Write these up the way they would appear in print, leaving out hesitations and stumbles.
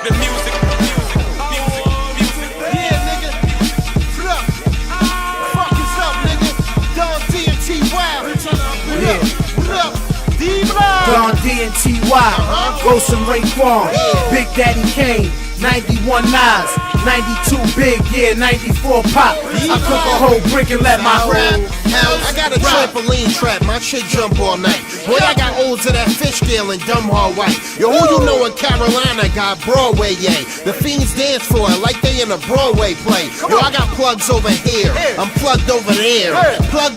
the music. Yeah, nigga. Fuck is up, nigga. Don D&T Wild. What up? D-Block. Don D&T-Y, Ghost and Raekwon, Big Daddy Kane, 91 Nas, 92 Big, yeah, 94 Pop. I cook a whole brick and let my Rap house. I got a trampoline trap, my shit jump all night. Boy, I got olds of that fish scale and dumb hard white. Yo, who you know in Carolina got Broadway, yay? The fiends dance for it like they in a Broadway play. Yo, I got plugs over here, I'm plugged over there. Plug,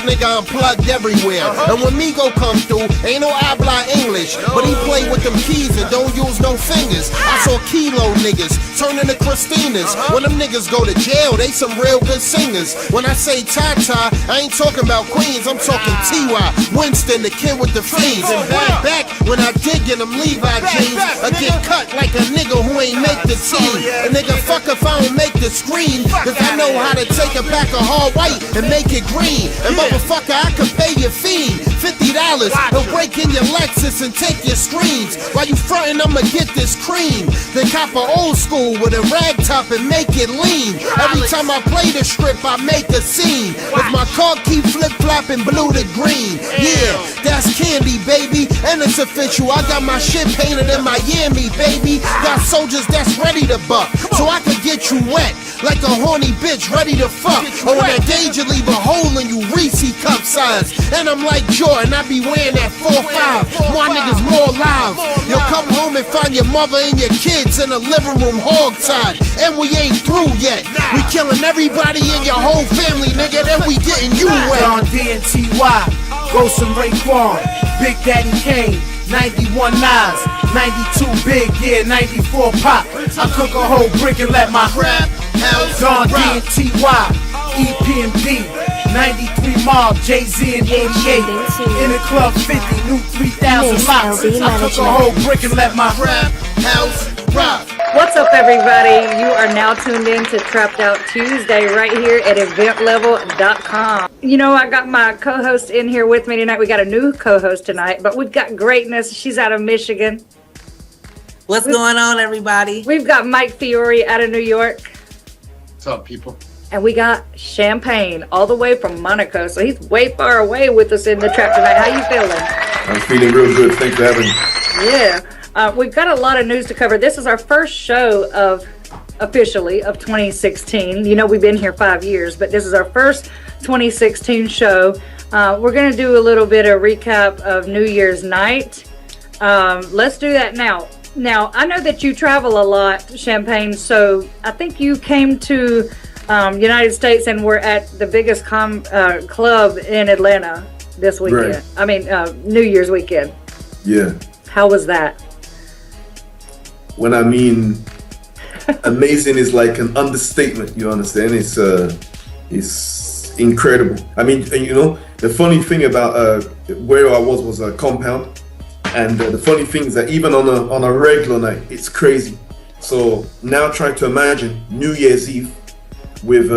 nigga, I'm plugged everywhere. And when Migo come through, ain't no habla English, but he play with them keys and don't use no fingers. I saw Kilo niggas turn into Christinas. When them niggas go to jail, they some real good singers. When I say Tata, I ain't talking about Queens, I'm talking T.Y. Winston, the kid with the fiends. And back when I dig in them Levi jeans, I get cut like a nigga who ain't make the team. A nigga fuck if I don't make the screen, cause I know how to take a pack of hard white and make it green. And motherfucker, I can pay your fee, $50. He'll break in your Lexus and take your screens. While you frontin', I'ma get this cream. Then cop a old school with a rag top and make it lean. Every time I play the strip, I make a scene. If my car keep flip-flopping blue to green, yeah, that's candy, baby. And it's official, I got my shit painted in Miami, baby. Got soldiers that's ready to buck, so I can get you wet like a horny bitch ready to fuck. Oh, and that gauge you leave a hole in you, Reese cup size. And I'm like Jordan, I be wearing that 4-5. My niggas more live. You'll come home and find your mother and your kids in the living room hog-tied. And we ain't through yet. We killing everybody in your whole family, nigga. Then we getting you wet. Don D&T-Y, Ghost and Raekwon, Big Daddy Kane, 91 Nas, 92 Big, yeah, 94 Pop. I cook a whole brick and let my rap house Don D&T-Y, EPMD, 93 Mob, Jay-Z and 88. In the club 50, new 3,000 lots. I cook a whole brick and let my rap house rock. What's up, everybody? You are now tuned in to Trapped Out Tuesday right here at eventlevel.com. You know, I got my co-host in here with me tonight. We got a new co-host tonight, but we've got Greatness. She's out of Michigan. What's going on, everybody? We've got Mike Fiore out of New York. What's up, people? And we got Champagne all the way from Monaco. So he's way far away with us in the trap tonight. How you feeling? I'm feeling real good. Thanks for having me. Yeah. We've got a lot of news to cover. This is our first show officially of 2016. You know, we've been here 5 years, but this is our first 2016 show. We're going to do a little bit of recap of New Year's night. Let's do that now. Now, I know that you travel a lot, Champagne, so I think you came to United States and were at the biggest club in Atlanta this weekend. Right. I mean, New Year's weekend. Yeah. How was that? When I mean amazing is like an understatement, you understand? It's incredible. I mean, you know, the funny thing about where I was a compound, and the funny thing is that even on a regular night, it's crazy. So now try to imagine New Year's Eve with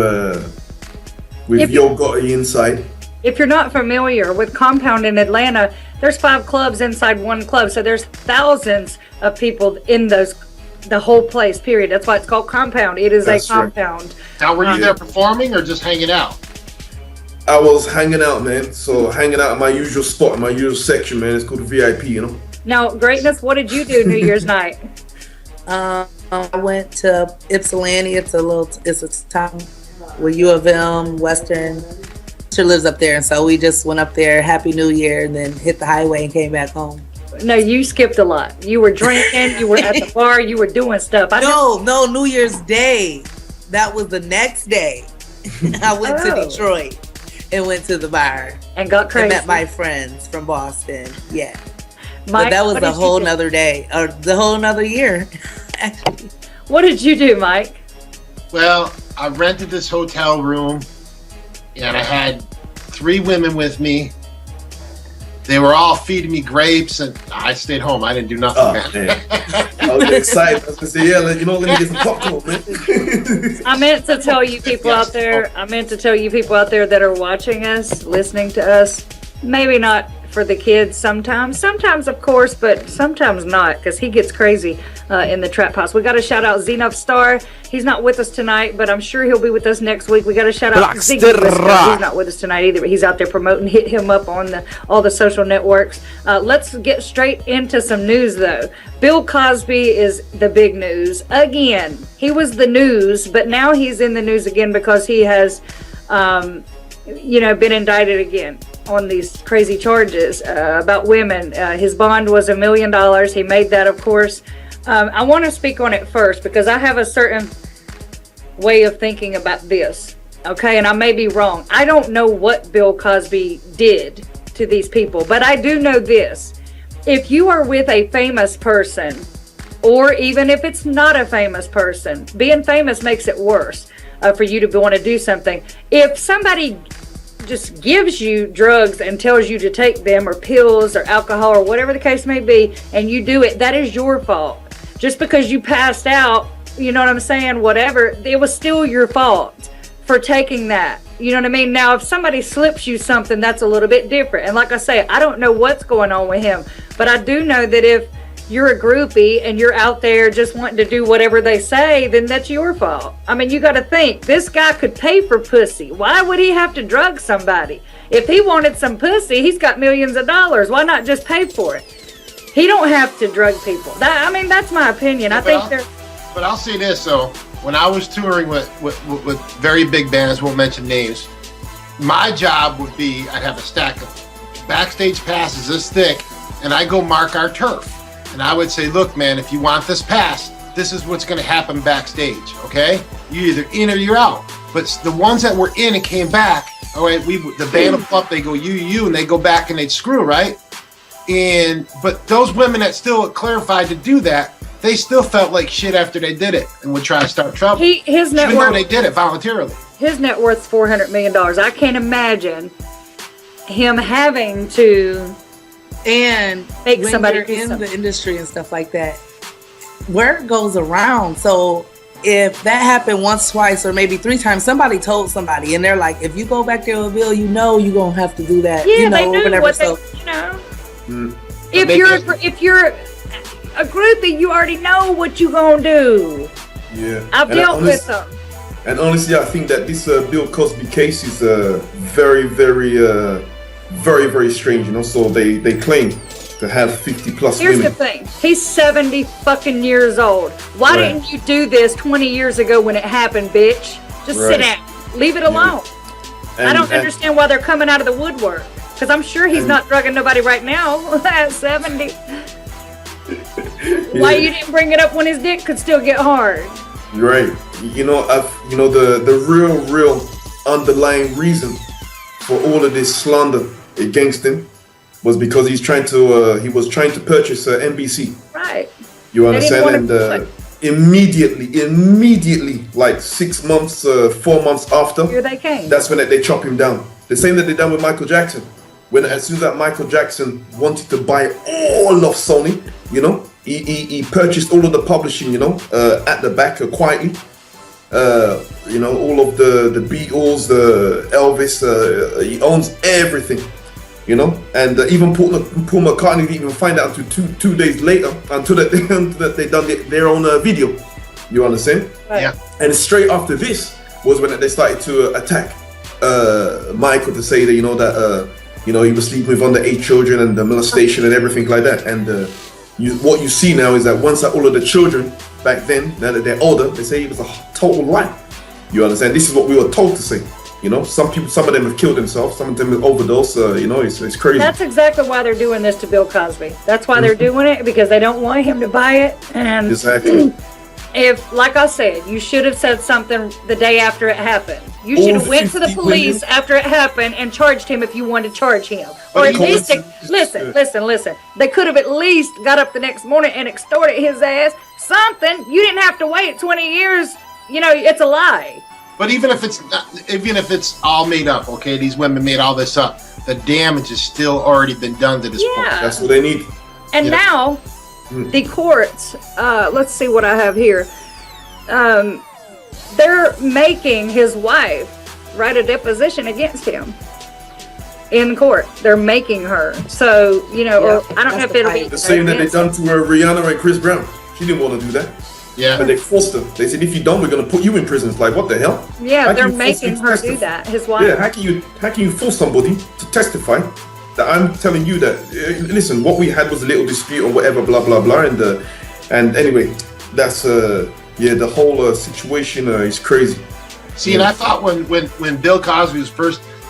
Yo Gotti inside. If you're not familiar with Compound in Atlanta, there's 5 clubs inside one club. So there's thousands of people in the whole place, period. That's why it's called Compound. It is That's a compound. Right. Now, were you there performing or just hanging out? I was hanging out, man. So hanging out in my usual spot, in my usual section, man. It's called the VIP, you know? Now, Greatness, what did you do New Year's night? I went to Ypsilanti. It's a town where U of M, Western, she lives up there, and so we just went up there, Happy New Year, and then hit the highway and came back home. No, you skipped a lot. You were drinking, you were at the bar, you were doing stuff. No, New Year's Day. That was the next day. I went to Detroit and went to the bar. And got crazy. And met my friends from Boston. Yeah. Mike, but that was a whole nother day, or the whole nother year, actually. What did you do, Mike? Well, I rented this hotel room, and I had 3 women with me. They were all feeding me grapes, and I stayed home. I didn't do nothing, man. I was excited. I was gonna say, let me get some popcorn, man. I meant to tell you people out there that are watching us, listening to us, maybe not for the kids sometimes. Sometimes, of course, but sometimes not, because he gets crazy in the trap house. We got to shout out Zenith Star. He's not with us tonight, but I'm sure he'll be with us next week. We got to shout out Ziggy Briscoe. He's not with us tonight either, but he's out there promoting. Hit him up on all the social networks. Let's get straight into some news, though. Bill Cosby is the big news again. He was the news, but now he's in the news again because he has, been indicted again on these crazy charges about women. His bond was $1 million. He made that, of course. I want to speak on it first because I have a certain way of thinking about this. Okay, and I may be wrong. I don't know what Bill Cosby did to these people, but I do know this. If you are with a famous person, or even if it's not a famous person, being famous makes it worse for you to want to do something. If somebody just gives you drugs and tells you to take them, or pills or alcohol or whatever the case may be, and you do it, that is your fault. Just because you passed out, you know what I'm saying, whatever, it was still your fault for taking that. You know what I mean? Now, if somebody slips you something, that's a little bit different. And like I say, I don't know what's going on with him, but I do know that if you're a groupie and you're out there just wanting to do whatever they say, then that's your fault. I mean, you got to think, this guy could pay for pussy. Why would he have to drug somebody? If he wanted some pussy, he's got millions of dollars. Why not just pay for it? He don't have to drug people. That's my opinion. I think But I'll say this, though. When I was touring with very big bands, won't mention names, my job would be, I'd have a stack of backstage passes this thick, and I go mark our turf. And I would say, look, man, if you want this pass, this is what's going to happen backstage, okay? You're either in or you're out. But the ones that were in and came back, all right, the band will pull up, they go, you, and they go back and they'd screw, right? But those women that still clarified to do that, they still felt like shit after they did it and would try to start trouble. His net even worth, though they did it voluntarily. His net worth's $400 million. I can't imagine him having to make when somebody you're do in something. the industry and stuff like that, word goes around. So if that happened once, twice, or maybe 3 times, somebody told somebody, and they're like, if you go back there with Bill, you're gonna have to do that. Yeah, they or knew whatever. what So if you're a groupie, you already know what you gonna do. Yeah, I've dealt with them. And honestly, I think that this Bill Cosby case is very, very strange. So they claim to have 50 plus Here's women. the thing. He's 70 fucking years old. Why didn't you do this 20 years ago when it happened, bitch? Just sit down. Leave it alone. I don't understand why they're coming out of the woodwork. Because I'm sure he's not drugging nobody right now at 70. Why you didn't bring it up when his dick could still get hard? Right. The real underlying reason for all of this slander against him was because he was trying to purchase NBC. Right. You understand? And immediately, like 6 months, 4 months after, Here they came. that's when they chop him down. The same that they done with Michael Jackson. As soon as that Michael Jackson wanted to buy all of Sony, he purchased all of the publishing, at the back quietly. All of the Beatles, the Elvis, he owns everything, and even Paul McCartney didn't even find out until two days later, until they done their own video. You understand? Right. Yeah. And straight after this was when they started to attack Michael, to say that he was sleeping with underage children and the molestation and everything like that. And what you see now is that once all of the children back then, now that they're older, they say it was a total lie. You understand? This is what we were told to say. Some of them have killed themselves, some of them have overdosed. It's crazy. That's exactly why they're doing this to Bill Cosby. That's why they're doing it, because they don't want him to buy it. And Exactly. if, like I said, you should have said something the day after it happened. You should have went to the 50 police women. after it happened and charged him if you wanted to charge him. Or But at least, listen. They could have at least got up the next morning and extorted his ass. Something. You didn't have to wait 20 years. It's a lie. But even if it's all made up, okay, these women made all this up, the damage has still already been done to this point. That's what they need. And now, the courts, let's see what I have here. They're making his wife write a deposition against him. in court. They're making her. So, you know, or I don't know if it'll be the same that they done to Rihanna and Chris Brown. She didn't want to do that. Yeah. But they forced her. They said, if you don't, we're going to put you in prison. It's like, what the hell? Yeah, they're making her do that. His wife. Yeah, how can you force somebody to testify that I'm telling you that, listen, what we had was a little dispute or whatever, blah, blah, blah. And anyway, that's, the whole situation is crazy. See, and I thought when Bill Cosby was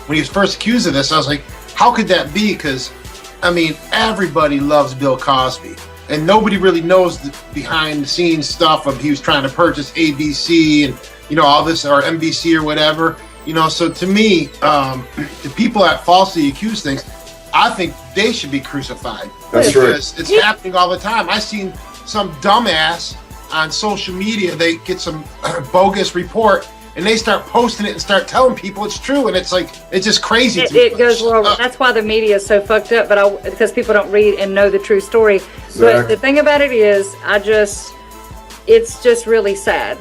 when he was first accused of this, I was like, how could that be? Because, I mean, everybody loves Bill Cosby. And nobody really knows the behind the scenes stuff of he was trying to purchase ABC and, you know, all this, or NBC or whatever. You know, so to me, the people that falsely accuse things, I think they should be crucified. That's because right. it's happening all the time. I've seen some dumbass on social media, they get some bogus report and they start posting it and start telling people it's true, and it's like, it's just crazy. It goes wrong. That's why the media is so fucked up, because people don't read and know the true story. Exactly. But the thing about it is, it's just really sad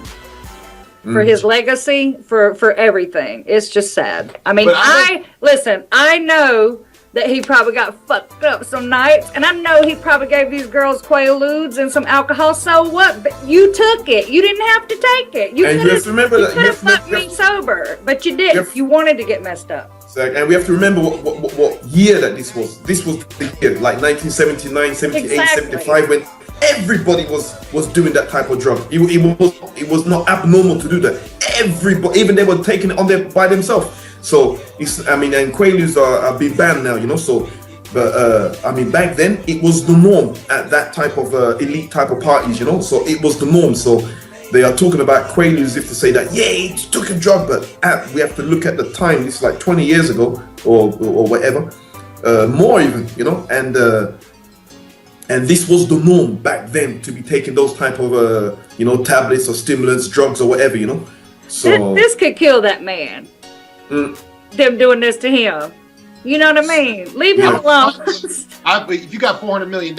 for his legacy, for everything. It's just sad. I mean, I know that he probably got fucked up some nights, and I know he probably gave these girls Qualudes and some alcohol. So what? But you took it. You didn't have to take it. You could have fucked me sober, but you didn't. You wanted to get messed up. Exactly. And we have to remember what year that this was. This was the year, like 1979, 78, 75, when everybody was doing that type of drug. It was not abnormal to do that. Everybody, even they were taking it on there by themselves. So and Quaaludes are being banned now, you know. So, but back then it was the norm at that type of elite type of parties, you know. So it was the norm. So they are talking about Quaaludes as if to say that, yeah, he took a drug, but we have to look at the time. This is like 20 years ago or whatever, more even, you know. And this was the norm back then, to be taking those type of tablets or stimulants, drugs or whatever, you know. So this could kill that man. Them doing this to him. You know what I mean? Leave him alone. If you got $400 million,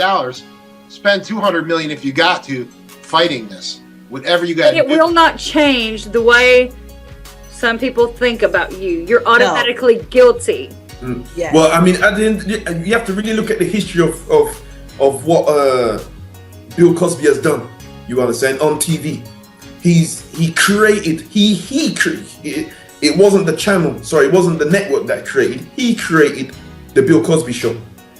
spend $200 million if you got to fighting this. Whatever you got. It will not change the way some people think about you. You're automatically guilty. Yes. Well, I mean, at the end, you have to really look at the history of what Bill Cosby has done. You understand? On TV, he created. It wasn't the channel. Sorry, it wasn't the network that created. He created the Bill Cosby Show,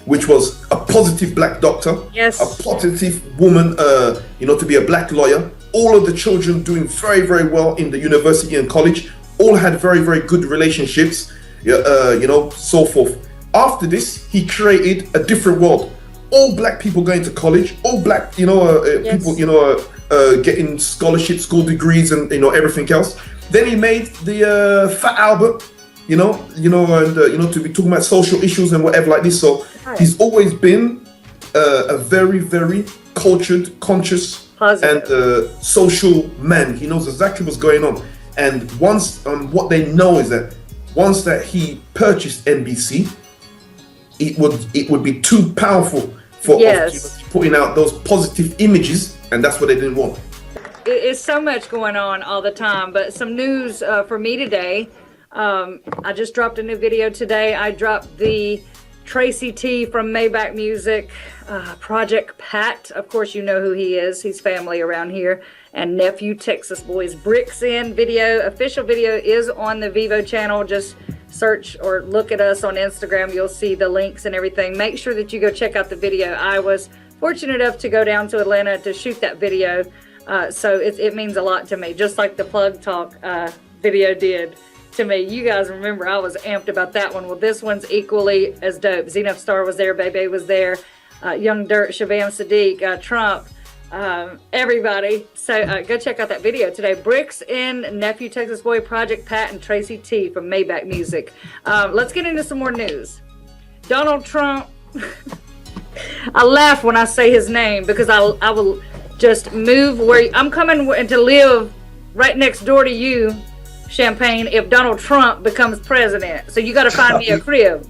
which was a positive black doctor. Yes. A positive woman. To be a black lawyer. All of the children doing very, very well in the university and college. All had very, very good relationships. So forth. After this, he created a different world. All black people going to college. All black, people, getting scholarships, school degrees, and everything else. Then he made the Fat Albert, to be talking about social issues and whatever like this. So he's always been a very, very cultured, conscious, positive, and social man. He knows exactly what's going on. And once, what they know is that once that he purchased NBC, it would be too powerful for putting out those positive images, and that's what they didn't want. It's so much going on all the time, but some news for me today. I just dropped a new video today. I dropped the Tracy T from Maybach Music, Project Pat. Of course, you know who he is. He's family around here. And Nephew Texas Boys Bricks In video. Official video is on the Vivo channel. Just search or look at us on Instagram. You'll see the links and everything. Make sure that you go check out the video. I was fortunate enough to go down to Atlanta to shoot that video. So it means a lot to me, just like the Plug Talk video did to me. You guys remember I was amped about that one. Well, this one's equally as dope. Zenith Star was there, Bebe was there, Young Dirt, Shabam Sadiq, Trump, everybody. So go check out that video today. Bricks In, Nephew Texas Boy, Project Pat, and Tracy T from Maybach Music. Let's get into some more news. Donald Trump. I laugh when I say his name because I will just move where I'm coming to live right next door to you, Champagne, if Donald Trump becomes president. So you got to find me a crib.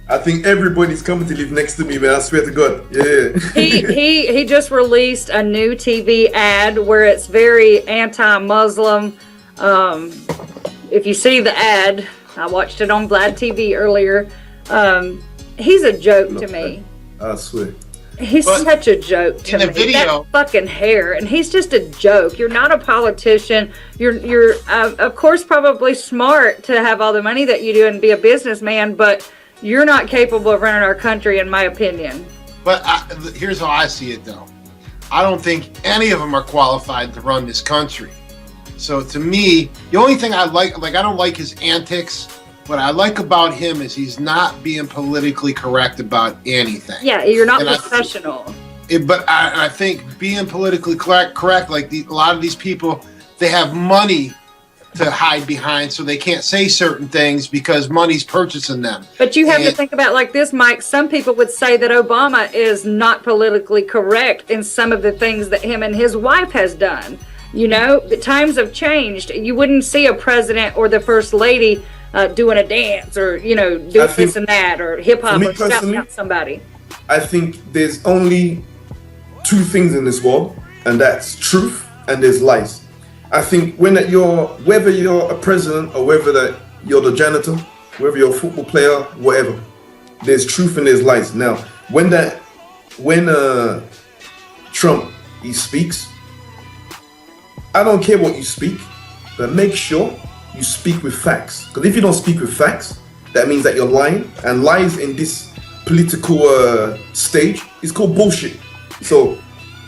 I think everybody's coming to live next to me, man. I swear to God. Yeah. He just released a new TV ad where it's very anti-Muslim. If you see the ad, I watched it on Vlad TV earlier. He's a joke to me. I swear. He's But such a joke to in the me. video- That fucking hair, and he's just a joke. You're not a politician. You're of course probably smart to have all the money that you do and be a businessman, but you're not capable of running our country, in my opinion. But here's how I see it, though. I don't think any of them are qualified to run this country. So to me, the only thing I like I don't like his antics. What I like about him is he's not being politically correct about anything. Yeah, you're not And professional. But I think being politically correct, like a lot of these people, they have money to hide behind, so they can't say certain things because money's purchasing them. But you have to think about like this, Mike. Some people would say that Obama is not politically correct in some of the things that him and his wife has done. You know, the times have changed. You wouldn't see a president or the first lady doing a dance or, you know, doing this and that or hip hop or shouting out somebody. I think there's only two things in this world, and that's truth and there's lies. I think whether you're a president or whether you're the janitor, whether you're a football player, whatever, there's truth and there's lies. Now, when Trump he speaks, I don't care what you speak, but make sure you speak with facts. Because if you don't speak with facts, that means that you're lying, and lies in this political stage is called bullshit. So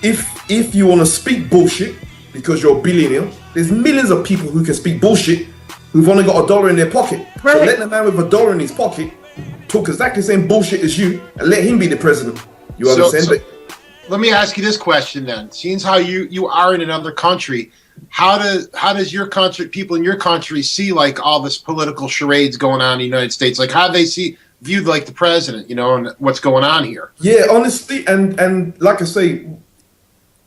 if you want to speak bullshit because you're a billionaire, there's millions of people who can speak bullshit who've only got $1 in their pocket. Right. So let the man with $1 in his pocket talk exactly the same bullshit as you and let him be the president. You understand? So let me ask you this question then. Seeing how you are in another country, how does your country, people in your country, see like all this political charades going on in the United States? Like how do they view like the president, you know, and what's going on here? Yeah, honestly, and like I say,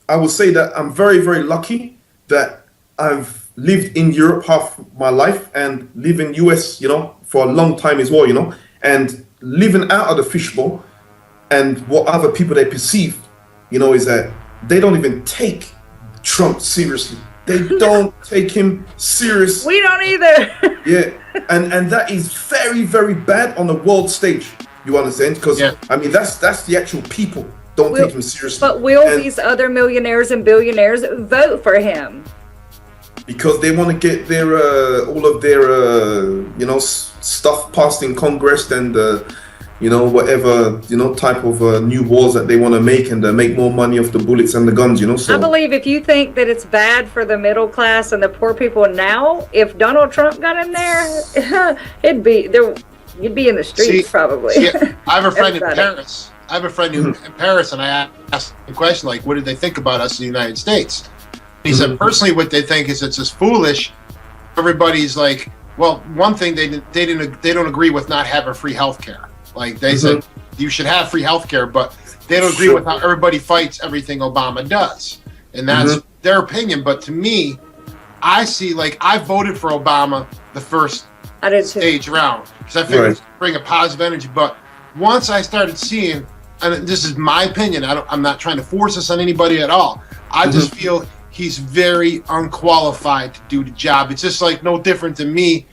I would say that I'm very, very lucky that I've lived in Europe half my life and live in US, you know, for a long time as well, you know, and living out of the fishbowl and what other people they perceive, you know, is that they don't even take Trump seriously. They don't take him serious. We don't either. Yeah, and that is very, very bad on the world stage. You understand? Because I mean, that's the actual people don't take him seriously. But will these other millionaires and billionaires vote for him? Because they want to get their all of their you know, stuff passed in Congress and you know, whatever, you know, type of new wars that they want to make and make more money off the bullets and the guns, you know. So I believe if you think that it's bad for the middle class and the poor people now, if Donald Trump got in there, you'd be in the streets probably. See, I have a friend in Paris. In Paris, and I asked the question like, what did they think about us in the United States? He said personally, what they think is it's just foolish. Everybody's like, well, one thing they don't agree with not having free health care. Like they said, you should have free health care, but they don't agree with how everybody fights everything Obama does. And that's their opinion. But to me, I see, like, I voted for Obama the first stage round because I figured it would bring a positive energy. But once I started seeing, and this is my opinion, I'm not trying to force this on anybody at all. I just feel he's very unqualified to do the job. It's just like no different than me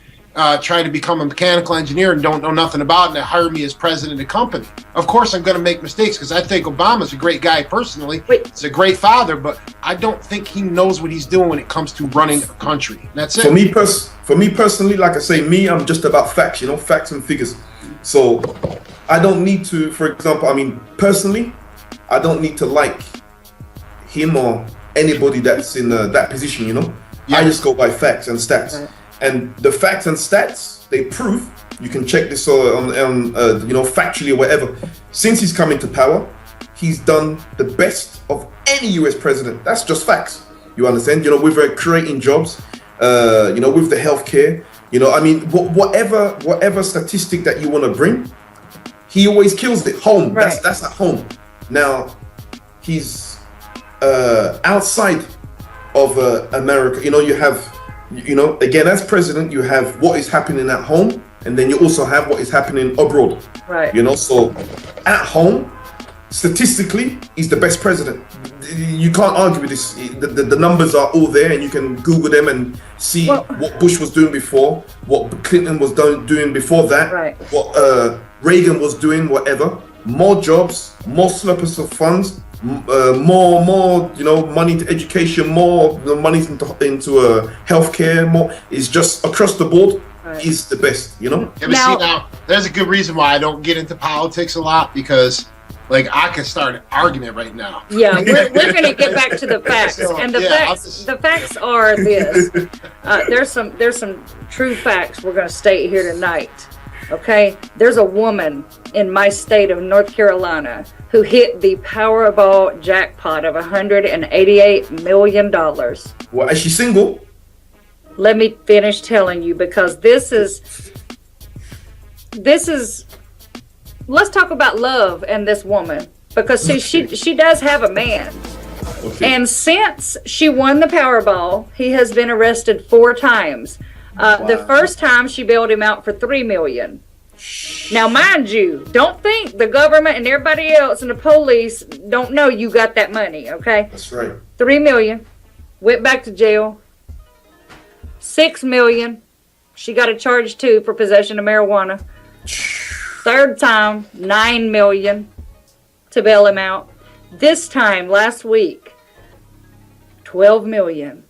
trying to become a mechanical engineer and don't know nothing about it, and they hire me as president of the company. Of course, I'm going to make mistakes because I think Obama's a great guy personally. He's a great father, but I don't think he knows what he's doing when it comes to running a country. That's it. For me personally, like I say, I'm just about facts, you know, facts and figures. So I don't need to, for example, I mean, personally, I don't need to like him or anybody that's in that position, you know. I just go by facts and stats. And the facts and stats, they prove, you can check this on you know, factually or whatever. Since he's come into power, he's done the best of any US president. That's just facts. You understand? You know, with creating jobs, you know, with the healthcare, you know, I mean, whatever statistic that you want to bring, he always kills it. Home, that's at home. Now, he's outside of America. You know, you have, you know, again, as president, you have what is happening at home, and then you also have what is happening abroad. Right. You know, so at home, statistically, he's the best president. You can't argue with this. The numbers are all there, and you can Google them and see what Bush was doing before, what Clinton was doing before that, what Reagan was doing whatever, more jobs, more surplus of funds, more money into education, more money into healthcare, more. It's just across the board. Is the best, Yeah, but now there's a good reason why I don't get into politics a lot, because like I can start an argument right now. Yeah, we're going to get back to the facts, and the facts are this. There's some true facts we're going to state here tonight. Okay, there's a woman in my state of North Carolina who hit the Powerball jackpot of $188 million. Well, is she single? Let me finish telling you, because this is. Let's talk about love and this woman, because see, she does have a man. Okay. And since she won the Powerball, he has been arrested 4 times. Wow. The first time she bailed him out for $3 million. Now, mind you, don't think the government and everybody else and the police don't know you got that money. Okay, that's right. $3 million, went back to jail. $6 million, she got a charge too for possession of marijuana. Third time, $9 million to bail him out. This time, last week, $12 million.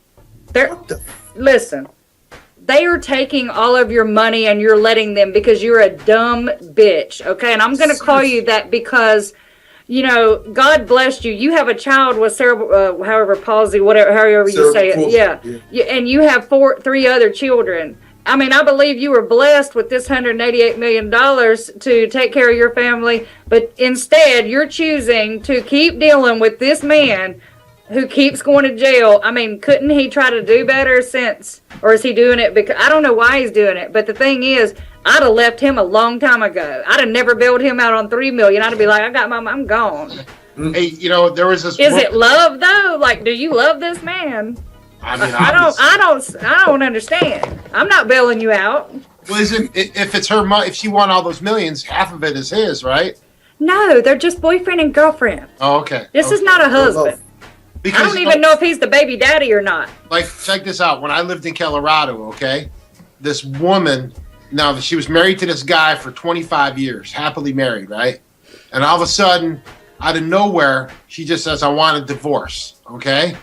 Listen, they are taking all of your money and you're letting them, because you're a dumb bitch, okay? And I'm going to call you that because, God blessed you. You have a child with cerebral, palsy, however you say it. Yeah. And you have 3 other children. I mean, I believe you were blessed with this $188 million to take care of your family, but instead you're choosing to keep dealing with this man who keeps going to jail. I mean, couldn't he try to do better or is he doing it because, I don't know why he's doing it, but the thing is, I'd have left him a long time ago. I'd have never bailed him out on $3 million. I'd be like, I'm gone. Hey, there was this. Is it love though? Like, do you love this man? I mean, I don't understand. I'm not bailing you out. Well, if it's her money, if she won all those millions, half of it is his, right? No, they're just boyfriend and girlfriend. Oh, okay. This is not a husband. Because I don't even know if he's the baby daddy or not. Like, check this out. When I lived in Colorado, okay, this woman, now she was married to this guy for 25 years, happily married, right? And all of a sudden, out of nowhere, she just says, I want a divorce, okay?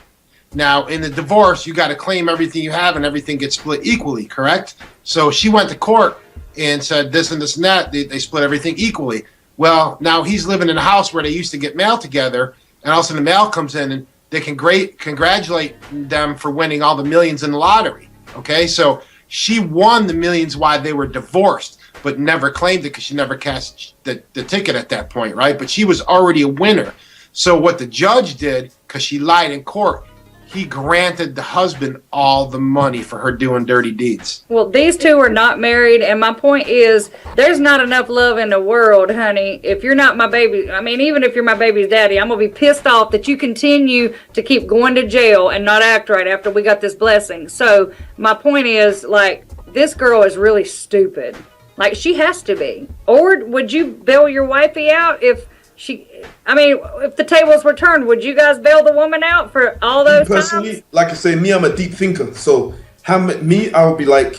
Now, in the divorce, you got to claim everything you have and everything gets split equally, correct? So she went to court and said this and this and that. They split everything equally. Well, now he's living in a house where they used to get mail together, and all of a sudden the mail comes in and they can congratulate them for winning all the millions in the lottery, okay? So she won the millions while they were divorced, but never claimed it because she never cashed the ticket at that point, right? But she was already a winner. So what the judge did, because she lied in court, he granted the husband all the money for her doing dirty deeds. Well, these two are not married, and my point is, there's not enough love in the world, honey. If you're not my baby, I mean, even if you're my baby's daddy, I'm going to be pissed off that you continue to keep going to jail and not act right after we got this blessing. So my point is, like, this girl is really stupid. Like, she has to be. Or would you bail your wifey out if the tables were turned, would you guys bail the woman out for all those personally, times? Like I say, me, I'm a deep thinker. So I would be like,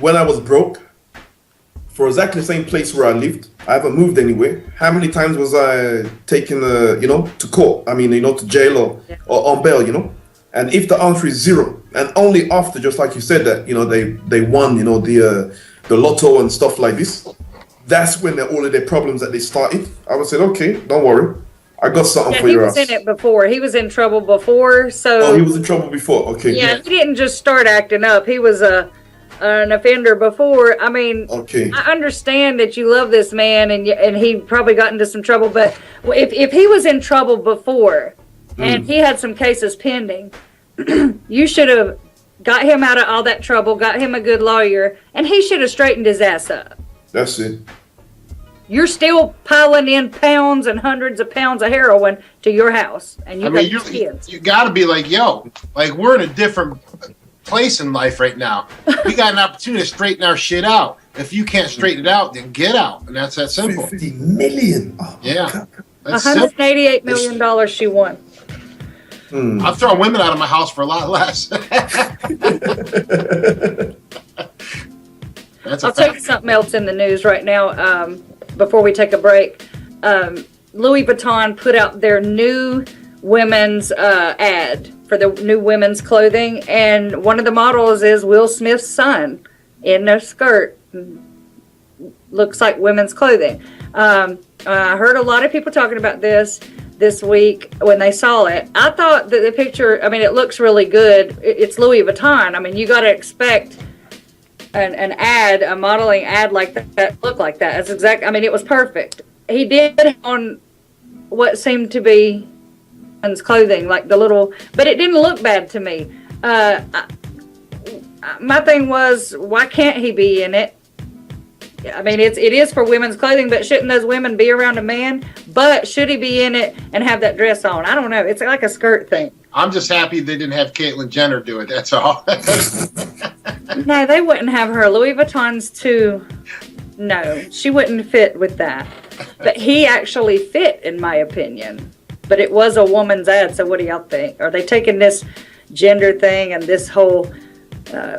when I was broke, for exactly the same place where I lived, I haven't moved anywhere. How many times was I taken, to court? I mean, to jail or on bail, And if the answer is 0, and only after, just like you said, that, they won, the lotto and stuff like this, that's when all of their problems that they started. I would say, okay, don't worry, I got something for your ass. He was in it before. He was in trouble before, so. Oh, he was in trouble before. Okay. Yeah, he didn't just start acting up. He was an offender before. I mean, okay. I understand that you love this man, and he probably got into some trouble. But if he was in trouble before, and he had some cases pending, you should have got him out of all that trouble, got him a good lawyer, and he should have straightened his ass up. That's it. You're still piling in pounds and hundreds of pounds of heroin to your house, and you got kids. You got to be like, like we're in a different place in life right now. We got an opportunity to straighten our shit out. If you can't straighten it out, then get out, and that's that simple. 50 million. Oh, yeah, $188 million she won. I'm throwing women out of my house for a lot less. I'll tell you something else in the news right now. before we take a break. Louis Vuitton put out their new women's ad for the new women's clothing, and one of the models is Will Smith's son in a skirt. Looks like women's clothing. I heard a lot of people talking about this week when they saw it. I thought that the picture, I mean, it looks really good. It's Louis Vuitton. I mean, you got to expect an ad, a modeling ad like that, look like that. That's exact. I mean, it was perfect. He did on what seemed to be men's clothing, like the little, but it didn't look bad to me. My thing was, why can't he be in it? I mean, it is for women's clothing, but shouldn't those women be around a man? But should he be in it and have that dress on? I don't know. It's like a skirt thing. I'm just happy they didn't have Caitlyn Jenner do it. That's all. No, they wouldn't have her. Louis Vuitton's too. No, she wouldn't fit with that. But he actually fit, in my opinion. But it was a woman's ad, so what do y'all think? Are they taking this gender thing and this whole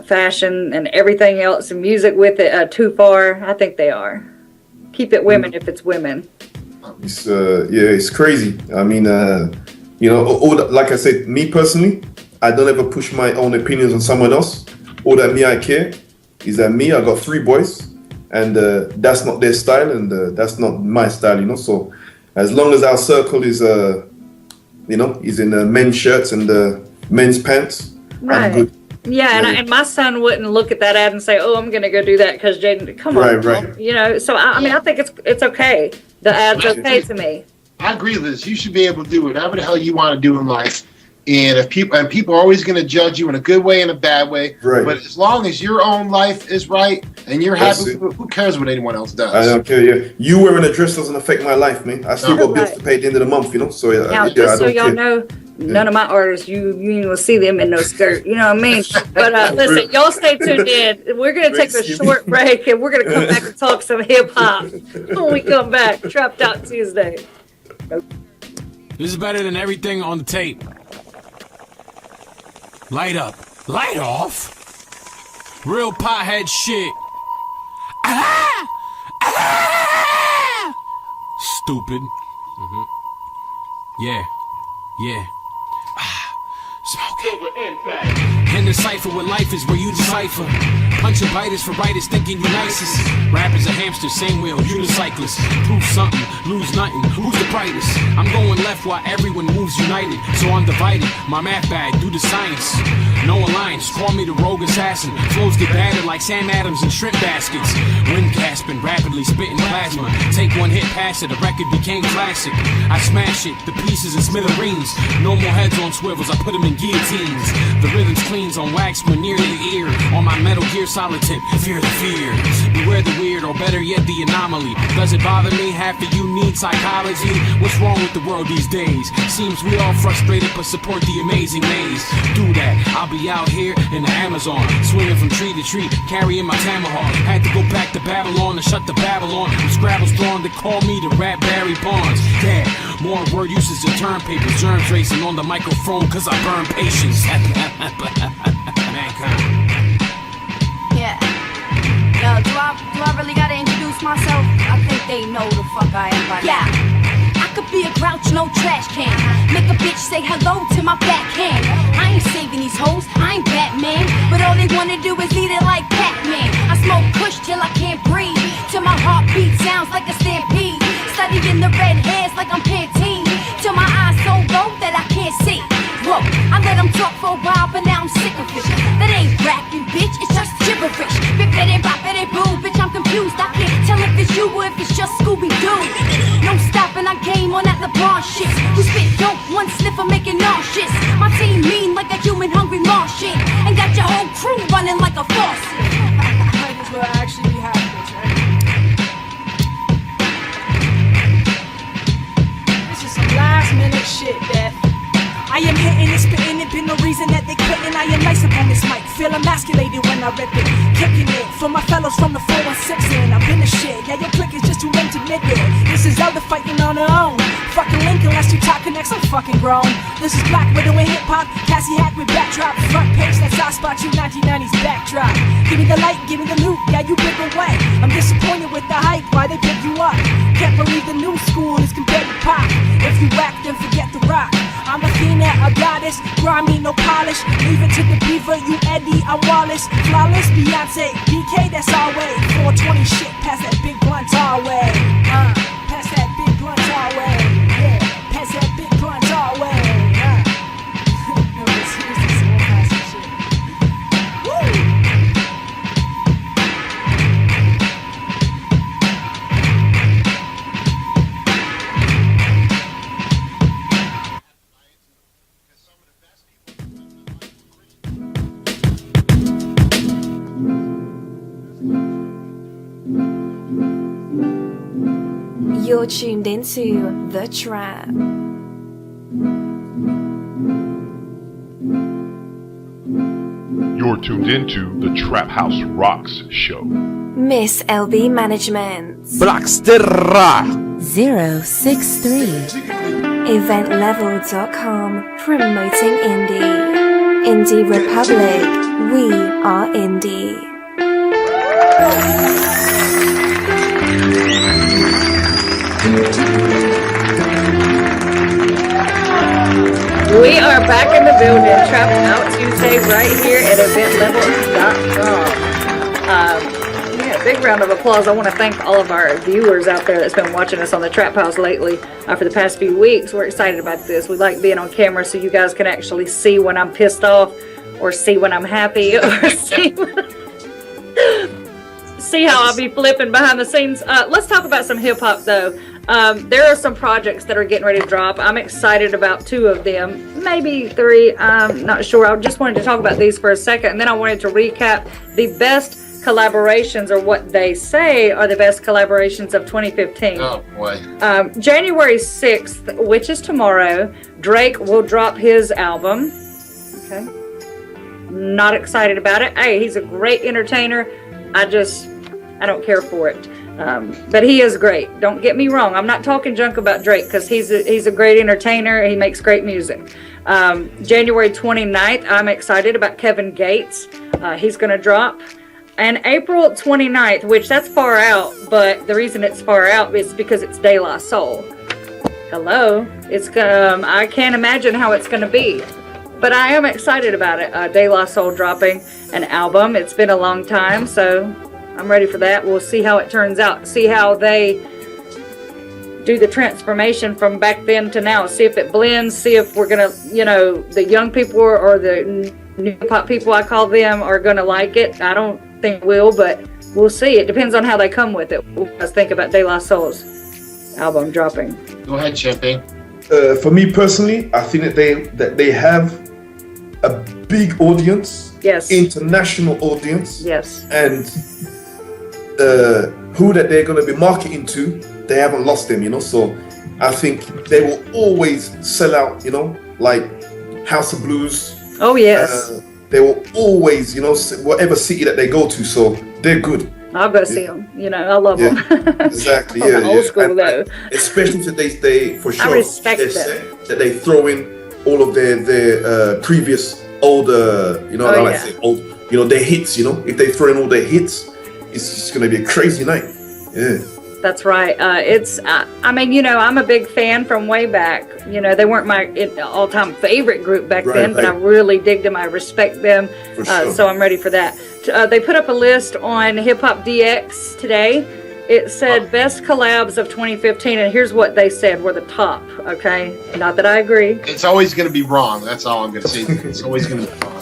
fashion and everything else and music with it too far? I think they are. Keep it women if it's women. It's it's crazy. I mean, like I said, me personally, I don't ever push my own opinions on someone else. All that I care is that I got 3 boys, and that's not their style, and that's not my style, So as long as our circle is, is in men's shirts and men's pants, right. I'm good. Yeah, and my son wouldn't look at that ad and say, "Oh, I'm going to go do that," because Jaden, come on, right. So I mean, I think it's okay. The ad's okay to me. I agree, Liz. You should be able to do whatever the hell you want to do in life, and if people are always going to judge you in a good way and a bad way. Right. But as long as your own life is right and you're happy, who cares what anyone else does? I don't care. Yeah, you wearing a dress doesn't affect my life, man. I still got bills to pay at the end of the month, So now, just so y'all know. None of my artists, you will see them in no skirt. You know what I mean? But listen, y'all stay tuned in. We're going to take a short break, and we're going to come back and talk some hip-hop when we come back. Trapped Out Tuesday. This is better than everything on the tape. Light up. Light off? Real pothead shit. Ah! Ah! Stupid. Yeah. Smoke it. In the cipher with life is where you decipher. Punch a biters for writers thinking you nicest. Rappers are hamsters, same wheel, unicyclists. Prove something, lose nothing. Who's the brightest? I'm going left while everyone moves united. So I'm divided. My math bag, do the science. No alliance, call me the rogue assassin. Flows get battered like Sam Adams in shrimp baskets. Wind gasping, rapidly spitting plasma. Take one hit past it, the record became classic. I smash it, the pieces in smithereens. No more heads on swivels, I put them in guillotines. The rhythm's cleans on wax when near the ear. On my Metal Gear Solid tip, fear the fear. Beware the weird, or better yet the anomaly. Does it bother me? Half of you need psychology. What's wrong with the world these days? Seems we all frustrated but support the amazing maze. Do that, I'll be out here in the Amazon, swinging from tree to tree, carrying my tomahawk. Had to go back to Babylon and shut the Babylon. With Scrabble's drawn to call me the Rap Barry Bonds. Yeah, more word usage than term paper. Germs racing on the microphone cause I burn patience. Mankind. Yeah. Yo, do I really gotta introduce myself? I think they know the fuck I am by now. I could be a grouch, no trash can. Make a bitch say hello to my backhand. I ain't saving these hoes, I ain't Batman. But all they wanna do is eat it like Pac-Man. I smoke kush till I can't breathe, till my heartbeat sounds like a stampede. Studying the red hairs like I'm Pantene, till my eyes so low that I can't see. Whoa, I let them talk for a while, but now I'm sick of it. That ain't rapping, bitch, it's just gibberish. Bippity boppity boo, bitch, I'm confused. I can't tell if it's you or if it's just Scooby-Doo. No stopping, I came on that LeBron shit. You spit dope, one sniffer making nauseous. My team mean like a human hungry Martian, and got your whole crew running like a faucet. That's what actually happens, right? This is some last minute shit, Beth. I am hitting and spitting it, been no reason that they couldn't. I am nice up on this mic, feel emasculated when I rip it. Kicking it for my fellows from the 416, and I've been the shit. Yeah, your clique is just too lame to admit it. This is Elder fighting on her own. Fucking Lincoln, Master Top connects, I'm fucking grown. This is Black Widow in hip hop. Cassie Hack with backdrop. Front page, that's I spot you 1990s backdrop. Give me the light, give me the loot, yeah, you pick away. I'm disappointed with the hype, why they pick you up? Can't believe the new school is compared to pop. If you whack, then forget the rock. I'm Athena, a goddess, grimy, no polish. Leave it to the beaver, you Eddie, I'm Wallace. Flawless, Beyonce, BK, that's our way. 420 shit, pass that big blunt our way. Pass that big blunt our way. Yeah, pass that big blunt our way. No, seriously, some classic shit. Woo! You're tuned into The Trap. You're tuned into the Trap House Rocks show. Miss LB Management. Blackster. 063. Eventlevel.com. Promoting indie. Indie Republic. We are indie. We are back in the building, Trap Out Tuesday, right here at eventlevel.com. Yeah, big round of applause. I want to thank all of our viewers out there that's been watching us on the Trap House lately for the past few weeks. We're excited about this. We like being on camera so you guys can actually see when I'm pissed off, or see when I'm happy, or see how I'll be flipping behind the scenes. Let's talk about some hip hop though. There are some projects that are getting ready to drop. I'm excited about 2 of them, maybe 3. I'm not sure. I just wanted to talk about these for a second, and then I wanted to recap the best collaborations, or what they say are the best collaborations of 2015. Oh boy. January 6th, which is tomorrow, Drake will drop his album. Okay. Not excited about it. Hey, he's a great entertainer. I don't care for it. But he is great. Don't get me wrong. I'm not talking junk about Drake, because he's a great entertainer. He makes great music. January 29th, I'm excited about Kevin Gates. He's going to drop. And April 29th, which that's far out, but the reason it's far out is because it's De La Soul. Hello. I can't imagine how it's going to be. But I am excited about it. De La Soul dropping an album. It's been a long time, so I'm ready for that. We'll see how it turns out. See how they do the transformation from back then to now. See if it blends. See if we're going to, the young people or the new pop people, I call them, are going to like it. I don't think we'll, but we'll see. It depends on how they come with it. What do you guys think about De La Soul's album dropping? Go ahead, Chimping. For me personally, I think that they have a big audience. Yes. International audience. Yes. And who that they're going to be marketing to, they haven't lost them, so I think they will always sell out, like House of Blues. Oh yes. They will always, whatever city that they go to, so they're good. I'll go see them. I love them. Exactly. Yeah. Old school though. And especially that they for sure. I respect them. That they throw in all of their previous older, say old, their hits. If they throw in all their hits, it's just gonna be a crazy night. Yeah. That's right. I'm a big fan from way back. They weren't my all-time favorite group back then, but I really dig them. I respect them. For sure. So I'm ready for that. They put up a list on Hip Hop DX today. It said best collabs of 2015, and here's what they said were the top. Okay, not that I agree. It's always going to be wrong. That's all I'm going to say. It's always going to be wrong.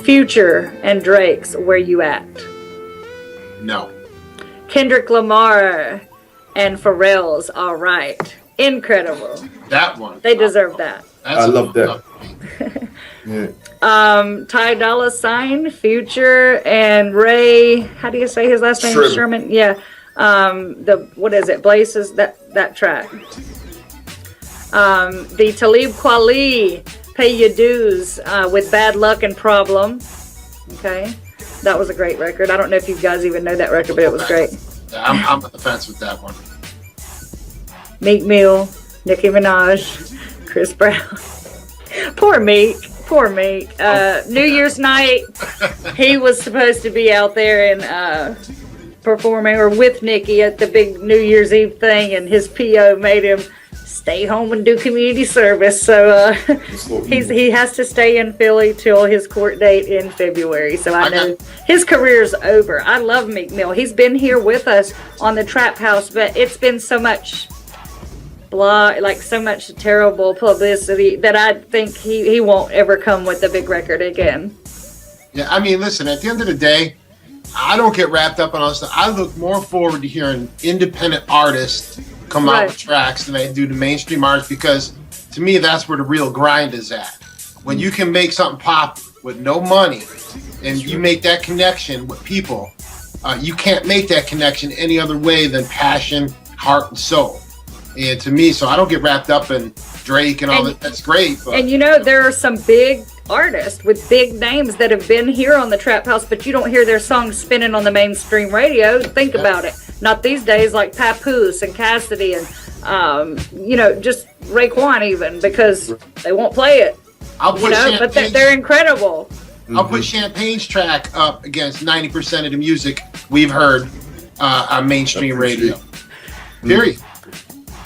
Future and Drake's Where You At? No. Kendrick Lamar and Pharrell's All Right. Incredible. That one. They deserve that. I love that. Yeah. Ty Dolla $ign, Future, and Ray. How do you say his last name? Sherman. Yeah. What is it? Blazes, that track. The Talib Kweli, Pay Your Dues, with Bad Luck and Problem. Okay. That was a great record. I don't know if you guys even know that record, but it was great. I'm on the fence with that one. Meek Mill, Nicki Minaj, Chris Brown. Poor Meek. Poor Meek. New Year's night, he was supposed to be out there and performing or with Nicki at the big New Year's Eve thing, and his PO made him stay home and do community service. So he has to stay in Philly till his court date in February. So I know his career's over. I love Meek Mill. He's been here with us on the Trap House, but it's been so much so much terrible publicity that I think he won't ever come with a big record again. Yeah, I mean, listen, at the end of the day, I don't get wrapped up on all stuff. I look more forward to hearing independent artists come out with tracks than I do the mainstream artists, because to me, that's where the real grind is at. When you can make something pop with no money and you make that connection with people, you can't make that connection any other way than passion, heart, and soul. And to me, so I don't get wrapped up in Drake and all that. That's great. But. And you know, there are some big artists with big names that have been here on the Trap House, but you don't hear their songs spinning on the mainstream radio. Think about it. Not these days, like Papoose and Cassidy and, just Raekwon even, because they won't play it. But they're incredible. I'll put Champagne's track up against 90% of the music we've heard on mainstream radio. Period.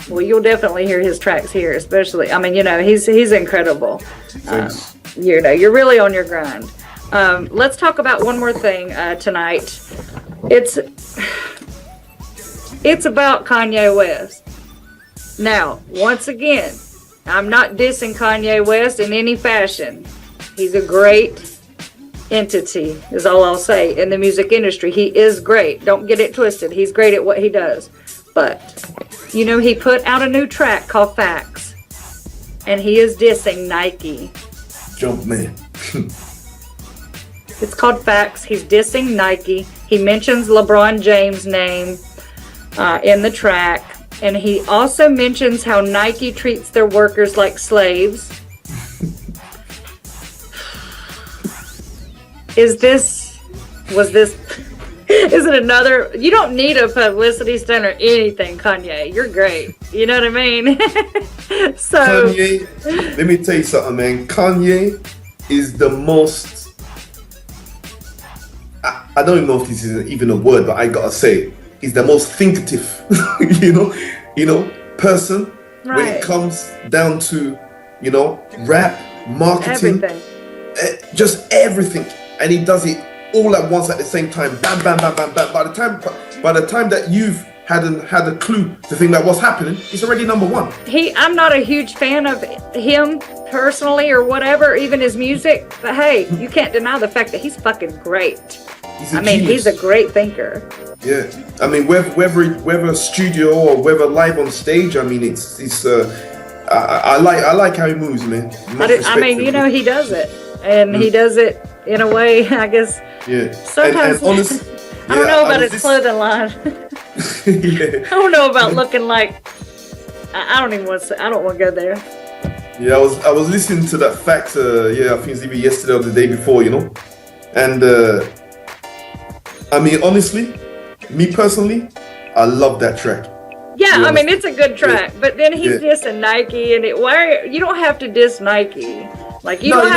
Well, you'll definitely hear his tracks here, especially. I mean, he's incredible. You're really on your grind. Let's talk about one more thing tonight. It's about Kanye West. Now, once again, I'm not dissing Kanye West in any fashion. He's a great entity, is all I'll say, in the music industry. He is great. Don't get it twisted. He's great at what he does. But, he put out a new track called Facts. And he is dissing Nike. Jump man. It's called Facts. He's dissing Nike. He mentions LeBron James' name in the track. And he also mentions how Nike treats their workers like slaves. Is it another? You don't need a publicity stunt or anything, Kanye. You're great. You know what I mean? So Kanye, let me tell you something, man. Kanye is the most. I don't even know if this is even a word, but I gotta say, he's the most thinkative, person when it comes down to, rap, marketing, just everything, and he does it all at once at the same time. Bam, bam, bam, bam, bam. By the time that you've hadn't had a clue to think that what's happening, it's already number one. I'm not a huge fan of him personally or whatever, even his music, but hey, you can't deny the fact that he's fucking great. He's a great thinker. Yeah, I mean, whether studio or whether live on stage, I mean, it's I like how he moves, man. He does it, and he does it in a way, I guess. Yeah. Sometimes. And honestly, I don't know about his clothing line. I don't know about looking like. I don't want to go there. Yeah, I was listening to that Fact. I think it's either yesterday or the day before, and I mean, honestly, me personally, I love that track. Yeah, it's a good track, but then he's dissing Nike, and you don't have to diss Nike. Like you don't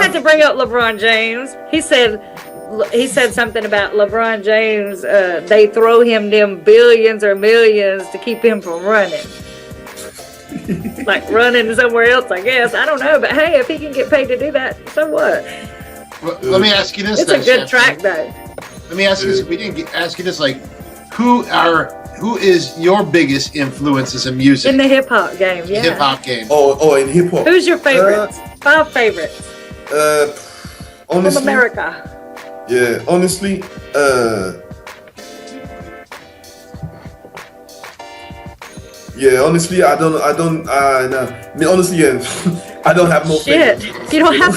have to bring up LeBron James. He said something about LeBron James. They throw him them billions or millions to keep him from running. Like running somewhere else, I guess. I don't know, but hey, if he can get paid to do that, so what? Well, let me ask you this. It's a good track, though. Let me ask you this. We didn't ask you this. Like, who is your biggest influences in music? In the hip hop game, yeah. Hip hop game. Oh, in hip hop. Who's your favorites? 5 favorites. Honestly, from America. Yeah, honestly, honestly, I don't, honestly, I don't have no shit. You don't have,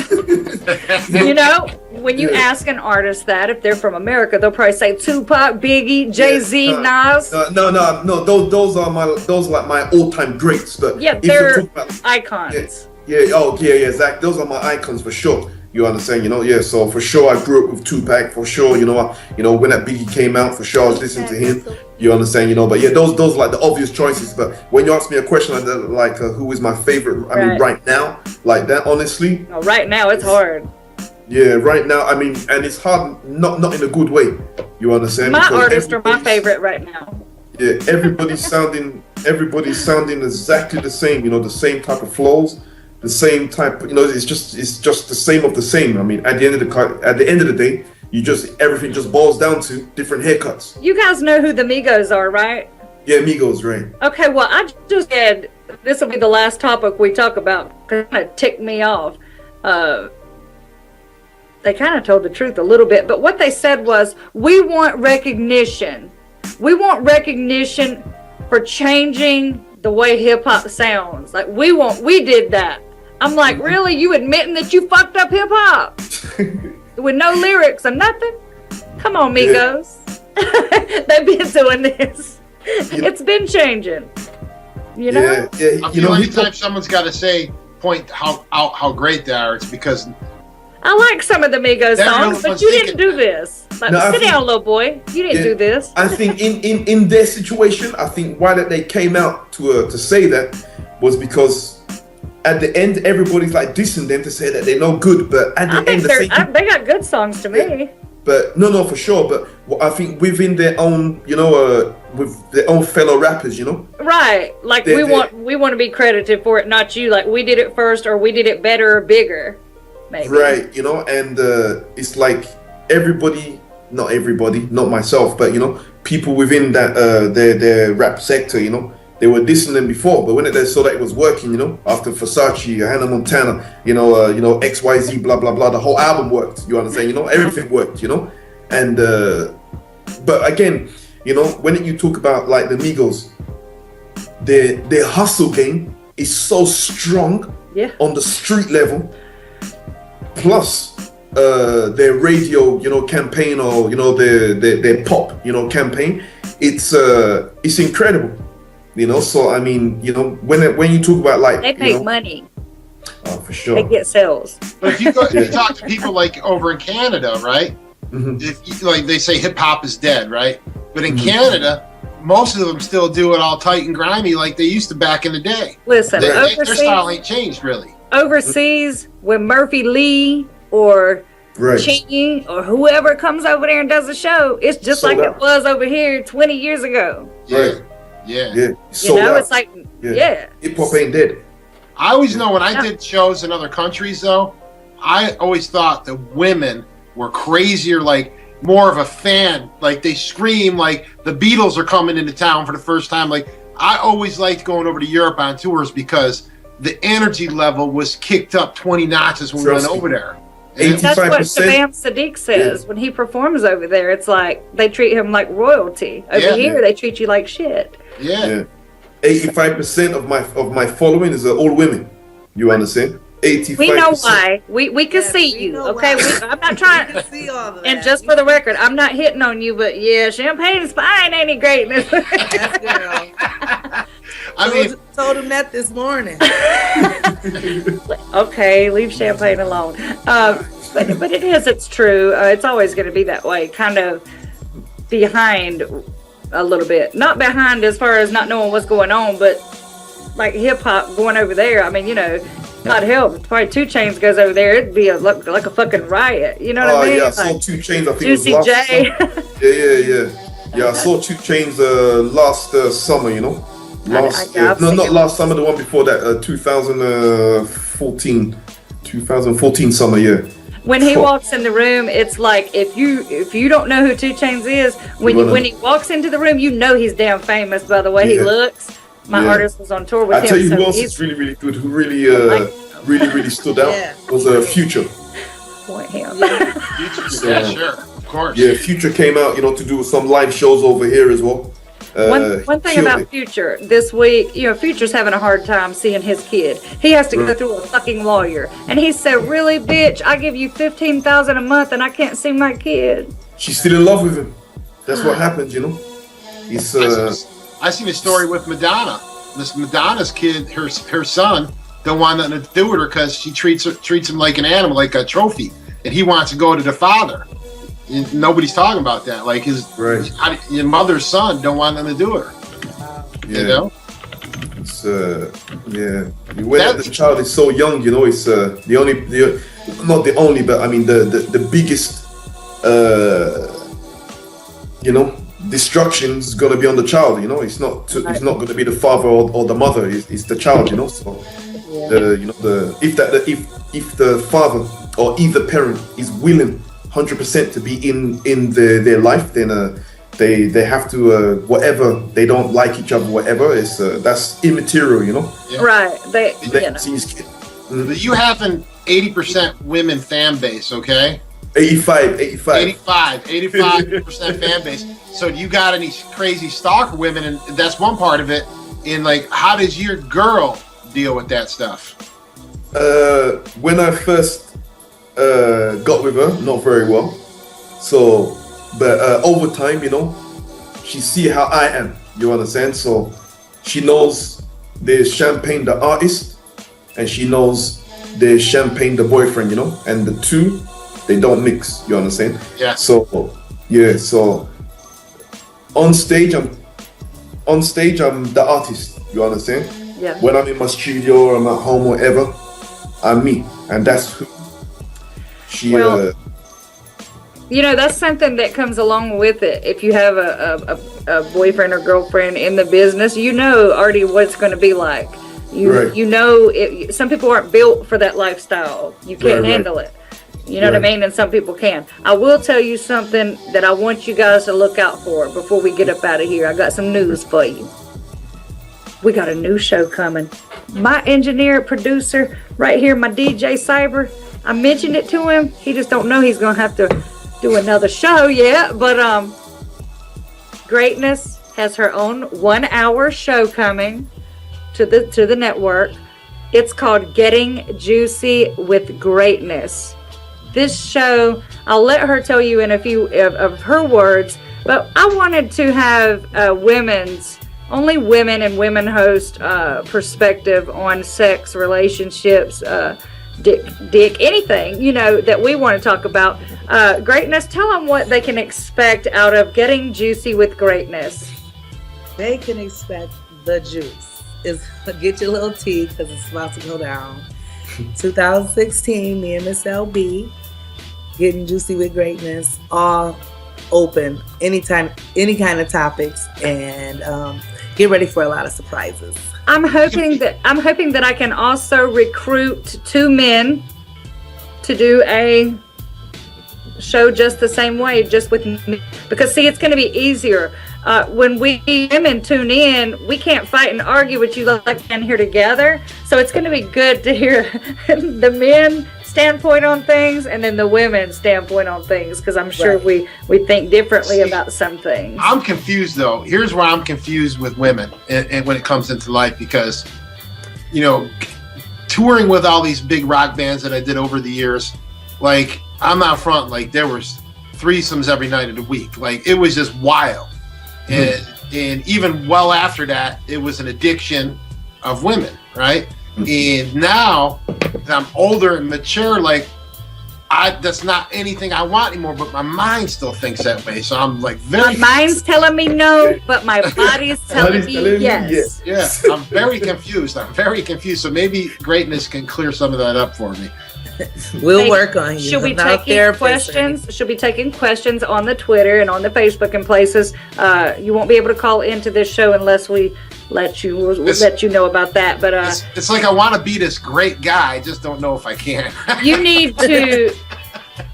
when you ask an artist that, if they're from America, they'll probably say Tupac, Biggie, Jay-Z, Nas. No, those are like my all-time greats. But yeah, they're icons. Yeah, exactly. Those are my icons for sure. You understand? Yeah. So for sure, I grew up with Tupac. For sure, when that Biggie came out, for sure I was listening to him. You understand? But yeah, those are like the obvious choices. But when you ask me a question like that, like who is my favorite? I mean, right now, like that, honestly. No, right now it's hard. Yeah, right now. I mean, and it's hard, not in a good way. You understand? My artists are my favorite right now. Yeah, everybody's sounding exactly the same. The same type of flows. The same type, it's just the same of the same. I mean, at the end of the day, everything just boils down to different haircuts. You guys know who the Migos are, right? Yeah, Migos, right? Okay, well, I just said this will be the last topic we talk about because it kind of ticked me off. They kind of told the truth a little bit, but what they said was, we want recognition. We want recognition for changing the way hip hop sounds. Like we did that. I'm like, really? You admitting that you fucked up hip hop with no lyrics or nothing? Come on, Migos. They've been doing this. It's been changing. Yeah. I feel anytime someone's got to point how great they are, it's because I like some of the Migos songs, but you didn't do this. Sit down, little boy. You didn't do this. I think in their situation, I think why that they came out to say that was because at the end everybody's like dissing them to say that they're no good, but at the end they got good songs to me. But no, for sure. But I think within their own, with their own fellow rappers, Right. Like we want to be credited for it, not you. Like we did it first, or we did it better or bigger. Maybe. Right, and it's like not everybody, not myself, but people within that their rap sector, they were dissing them before, but when they saw that it was working, after Versace, Hannah Montana, XYZ, blah blah blah, the whole album worked. You understand? Everything worked. And but again, when you talk about like the Migos, their hustle game is so strong on the street level. Plus, their radio, campaign, or their pop, campaign, it's incredible, So I mean, when you talk about like they make money, for sure, they get sales. But if you talk to people like over in Canada, right? Mm-hmm. If like they say hip hop is dead, right? But in Canada, most of them still do it all tight and grimy like they used to back in the day. Listen, their style ain't changed really. Overseas, when Murphy Lee or Chingy or whoever comes over there and does a show, it's just like it was over here 20 years ago. Yeah. It's like, hip hop ain't dead. I always know when I did shows in other countries, though, I always thought the women were crazier, like more of a fan. Like they scream like the Beatles are coming into town for the first time. Like I always liked going over to Europe on tours because the energy level was kicked up 20 notches when we went over there. That's what Shabam Sadiq says when he performs over there. It's like they treat him like royalty. Over here, they treat you like shit. 85% of my following is all women. You understand? 85%. We know why. We can see you. Okay, I'm not trying. to see all of that. And just for the record, I'm not hitting on you, but Champagne's fine, ain't he greatness? Yes, girl. Told him that this morning. Okay, leave Champagne alone. But it's true. It's always going to be that way. Kind of behind a little bit. Not behind as far as not knowing what's going on, but like hip hop going over there. I mean, God help, if probably 2 Chainz goes over there, it'd be like a fucking riot. You know what I mean? Yeah, I saw 2 Chainz. I think Juicy it was last J. Yeah, I saw 2 Chainz last summer. Not last summer, the one before that, 2014 summer, When he walks in the room, it's like if you don't know who 2 Chainz is, when he walks into the room, he's damn famous by the way he looks. My artist was on tour with him. I tell you who else is really, really good, who really, really stood out was Future. Point him. Sure, of course. Yeah, Future came out, to do some live shows over here as well. One thing about Future this week, Future's having a hard time seeing his kid. He has to go through a fucking lawyer, and he said, "Really, bitch? I give you $15,000 a month, and I can't see my kid." She's still in love with him. That's what happens, It's I seen a story with Madonna. This Madonna's kid, her son, don't want nothing to do with her because she treats him like an animal, like a trophy, and he wants to go to the father. And nobody's talking about that. Like your mother's son don't want nothing to do with her. Yeah. You know. It's when the child is so young, you know, it's not the only, but I mean the biggest, you know, destruction is gonna be on the child. You know, it's not gonna be the father or the mother. It's the child. You know, so if the father or either parent is willing 100% to be in their life, then they have to whatever they don't like each other, whatever is that's immaterial, you know. Yeah. Right. They see his kid. You have an 80% women fan base, okay? 85% fan base. So do you got any crazy stalker women? And that's one part of it. And like, how does your girl deal with that stuff? When I first got with her, not very well. So, but over time, you know, she see how I am. You understand? So she knows there's Champagne the artist, and she knows there's Champagne the boyfriend. You know, and the two, they don't mix. You understand? Yeah. So yeah. So on stage, I'm the artist. You understand? Yeah. When I'm in my studio or I'm at home or whatever, I'm me, and that's who she. You know, that's something that comes along with it. If you have a boyfriend or girlfriend in the business, you know already what it's going to be like. You know, some people aren't built for that lifestyle. You can't handle it. You know what I mean? And some people can. I will tell you something that I want you guys to look out for before we get up out of here. I got some news for you. We got a new show coming. My engineer, producer, right here, my DJ Cyber, I mentioned it to him. He just don't know he's going to have to do another show yet. But Greatness has her own 1 hour show coming to the network. It's called Getting Juicy with Greatness. This show, I'll let her tell you in a few of her words, but I wanted to have only women and women host perspective on sex, relationships, dick, anything, you know, that we want to talk about. Greatness, tell them what they can expect out of Getting Juicy with Greatness. They can expect the juice. Get your little tea because it's about to go down. 2016, me and Miss LB, Getting Juicy with Greatness, all open, anytime, any kind of topics, and get ready for a lot of surprises. I'm hoping that I can also recruit 2 men to do a show just the same way, just with me, because see, it's going to be easier. When we women tune in, we can't fight and argue with you like we can here together. So it's going to be good to hear the men standpoint on things and then the women's standpoint on things, because I'm sure we think differently about some things. I'm confused though. Here's where I'm confused with women and when it comes into life, because, you know, touring with all these big rock bands that I did over the years, like, I'm not front, like there was threesomes every night of the week. Like, it was just wild. And even well after that, it was an addiction of women, right? And now that I'm older and mature, like, that's not anything I want anymore, but my mind still thinks that way. So I'm like my mind's telling me no, but my body's telling me yes. Yeah, I'm very confused. So maybe Greatness can clear some of that up for me. We'll work on you. Should we take questions? Should be taking questions on the Twitter and on the Facebook and places. You won't be able to call into this show unless we let you know about that. But it's like I want to be this great guy. I just don't know if I can. You need to.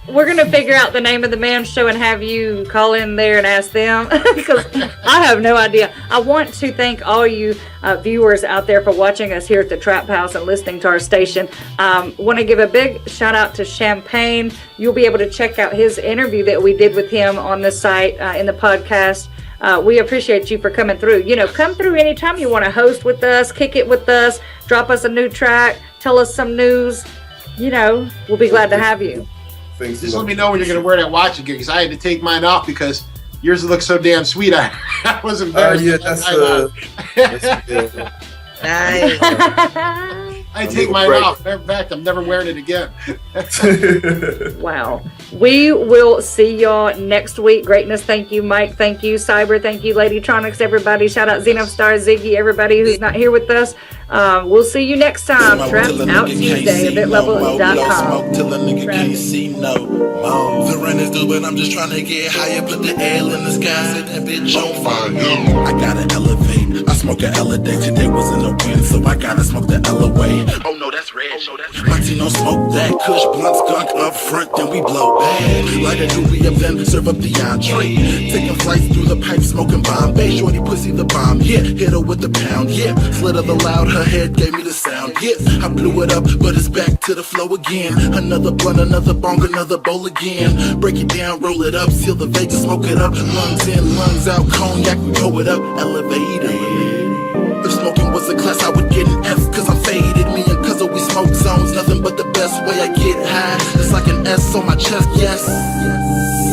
We're going to figure out the name of the man show and have you call in there and ask them, because I have no idea. I want to thank all you viewers out there for watching us here at the Trap House and listening to our station. Want to give a big shout out to Champagne. You'll be able to check out his interview that we did with him on the site in the podcast. We appreciate you for coming through. You know, come through anytime you want to host with us, kick it with us, drop us a new track, tell us some news. You know, we'll be glad to have you. Just let me know when you're going to wear that watch again, because I had to take mine off because yours looks so damn sweet. I was embarrassed. Yeah, that's Nice. I take mine off. In fact, I'm never wearing it again. Wow. We will see y'all next week. Greatness, thank you. Mike, thank you. Cyber, thank you. Ladytronics, everybody. Shout out Xenostar, Ziggy, everybody who's not here with us. We'll see you next time. Trap Out Tuesday, eventlevel.com. Smoke till a nigga can't see no more. The rent is due, but I'm just trying to get higher. Put the L in the sky, set that bitch on fire. I gotta elevate. I smoke a L a day. Today was in the wind, so I gotta smoke the L away. Oh no, that's red. My team don't smoke that. Kush blunt skunk up front, then we blow back. Like a doobie up, then serve up the entree. Taking flights through the pipe, smoking Bombay. Shorty pussy the bomb, yeah. Hit her with the pound, yeah. Slit her the loud, her head gave me the sound, yeah. I blew it up, but it's back to the flow again. Another blunt, another bong, another bowl again. Break it down, roll it up, seal the Vegas, smoke it up. Lungs in, lungs out, cognac, we blow it up, elevated. If smoking was a class, I would get an F, cause I'm faded. Me and Cuzzo, we smoke zones, nothing but the best way I get high. It's like an S on my chest, yes.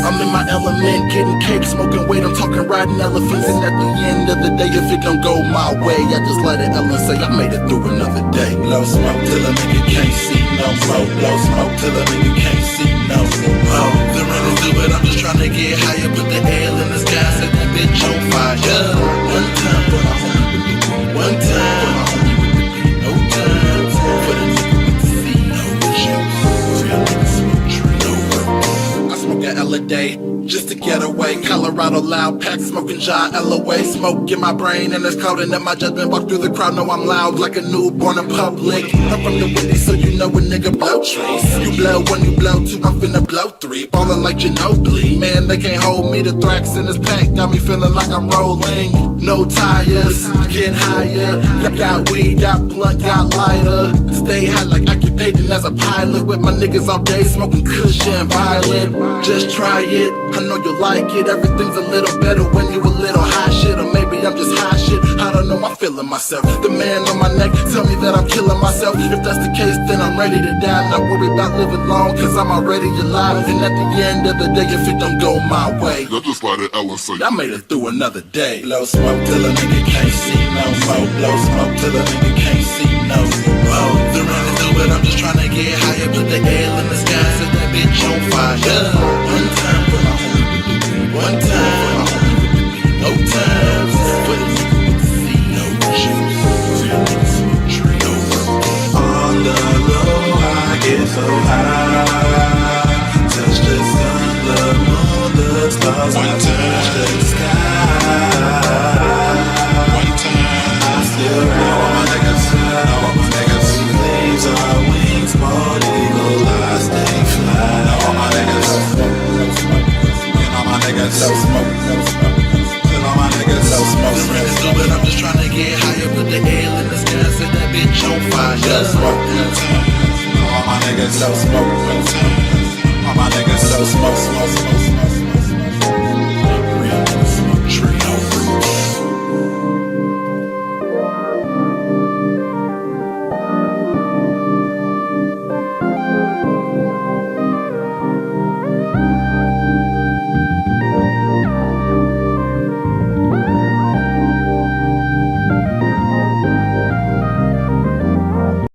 I'm in my element, getting cake, smoking weight, I'm talking riding elephants. And at the end of the day, if it don't go my way, I just let it Ellen say I made it through another day. Blow smoke till a nigga can't see no more. Blow smoke till a nigga can't see no more. The rent is due, but I'm just trying to get higher. Put the L in the sky, set that bitch on fire. One time for my homie with the beat. One time for my homie with the beat. No time for the nigga with the C. No juice. Real nigga smoke tree. No work. I smoke a L a day. Just to get away, Colorado loud, pack smoking jar, LOA, smoke in my brain and it's clouding up my judgment. Walk through the crowd, know I'm loud like a newborn in public. I'm from the Windy, so you know a nigga blow trees. You blow one, you blow two, I'm finna blow three. Ballin' like Ginobili, man, they can't hold me. The Thrax in this pack got me feeling like I'm rolling. No tires, get higher. Got weed, got blunt, got lighter. Stay high like occupating as a pilot. With my niggas all day, smoking Kush and Violet. Just try it. I know you like it, everything's a little better when you a little high shit. Or maybe I'm just high shit, I don't know, I'm feeling myself. The man on my neck tell me that I'm killing myself. If that's the case, then I'm ready to die. Not worry about living long, cause I'm already alive. And at the end of the day, if it don't go my way, I just let it Ellen say I made it through another day. Blow smoke till a nigga can't see no more. Blow smoke till a nigga can't see no more. The run is due, but I'm just trying to get higher. Put the L in the sky, set that bitch on fire. One time for my homie with the beat. One time for my homie with the beat. No time for the nigga with the C. No juice. Real nigga smoke tree. No work. On the low, I get so high. Touch the sun, the moon, the stars. One time. Touch the sky. One time. I still know all my niggas. All my niggas. Leaves our wings, bald eagle, I stay fly. All my niggas. All my niggas. No smoke. All my niggas. No smoke. The rent is due, but I'm just trying to get higher. Put the L in the sky, set that bitch on fire. No smoke. All my niggas. No smoke. All my niggas. No smoke.